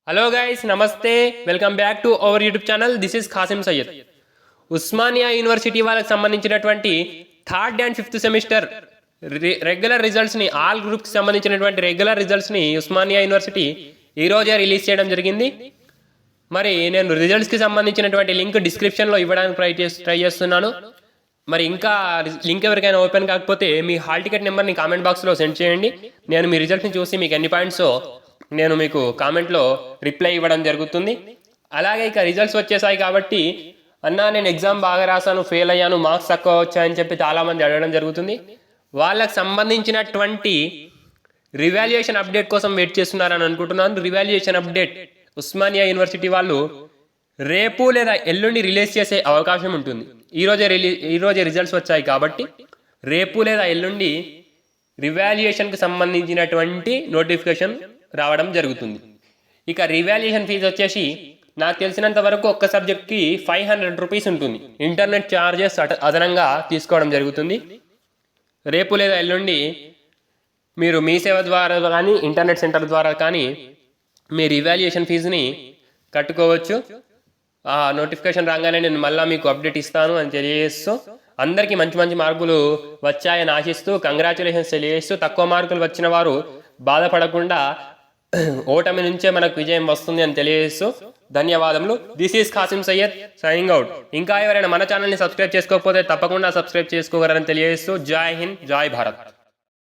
Hello guys నమస్తే welcome back to our YouTube channel. This is Khasim Syed. Osmania university వాళ్ళకి సంబంధించినటువంటి third and fifth semester regular రిజల్ట్స్ని all గ్రూప్కి సంబంధించినటువంటి రెగ్యులర్ రిజల్ట్స్ని ఉస్మానియా యూనివర్సిటీ ఈరోజే రిలీజ్ చేయడం జరిగింది. మరి నేను రిజల్ట్స్కి సంబంధించినటువంటి లింక్ డిస్క్రిప్షన్లో ఇవ్వడానికి ట్రై చేస్తున్నాను. మరి ఇంకా లింక్ ఎవరికైనా ఓపెన్ కాకపోతే మీ హాల్ టికెట్ నెంబర్ని కామెంట్ బాక్స్లో సెండ్ చేయండి. నేను మీ రిజల్ట్ని చూసి మీకు ఎన్ని పాయింట్స్ నేను మీకు కామెంట్లో రిప్లై ఇవ్వడం జరుగుతుంది. అలాగే ఇక రిజల్ట్స్ వచ్చేసాయి కాబట్టి అన్నా నేను ఎగ్జామ్ బాగా రాశాను, ఫెయిల్ అయ్యాను, మార్క్స్ తక్కువ వచ్చాయని చెప్పి చాలామంది అడగడం జరుగుతుంది. వాళ్ళకి సంబంధించినటువంటి రివాల్యుయేషన్ అప్డేట్ కోసం వెయిట్ చేస్తున్నారని అనుకుంటున్నాను. రివాల్యుయేషన్ అప్డేట్ ఉస్మానియా యూనివర్సిటీ వాళ్ళు రేపు లేదా ఎల్లుండి రిలీజ్ చేసే అవకాశం ఉంటుంది. ఈరోజే రిజల్ట్స్ వచ్చాయి కాబట్టి రేపు లేదా ఎల్లుండి రివాల్యుయేషన్కి సంబంధించినటువంటి నోటిఫికేషన్ రావడం జరుగుతుంది. ఇక రివాల్యుయేషన్ ఫీజు వచ్చేసి నాకు తెలిసినంత వరకు ఒక్క సబ్జెక్ట్కి 500 రూపీస్ ఉంటుంది. ఇంటర్నెట్ ఛార్జెస్ అదనంగా తీసుకోవడం జరుగుతుంది. రేపు లేదా ఎల్లుండి మీరు మీ సేవ ద్వారా కానీ ఇంటర్నెట్ సెంటర్ ద్వారా కానీ మీ రివాల్యుయేషన్ ఫీజుని కట్టుకోవచ్చు. ఆ నోటిఫికేషన్ రాగానే నేను మళ్ళీ మీకు అప్డేట్ ఇస్తాను అని తెలియజేస్తూ అందరికీ మంచి మంచి మార్కులు వచ్చాయని ఆశిస్తూ కంగ్రాచులేషన్స్ తెలియజేస్తూ తక్కువ మార్కులు వచ్చిన వారు బాధపడకుండా ఓటమి నుంచే మనకు విజయం వస్తుంది అని తెలియజేస్తూ ధన్యవాదములు. This is Khasim Syed signing out. ఇంకా ఎవరైనా మన ఛానల్ని సబ్స్క్రైబ్ చేసుకోకపోతే తప్పకుండా సబ్స్క్రైబ్ చేసుకోగలరని తెలియజేస్తూ జై హింద్, జై భారత్.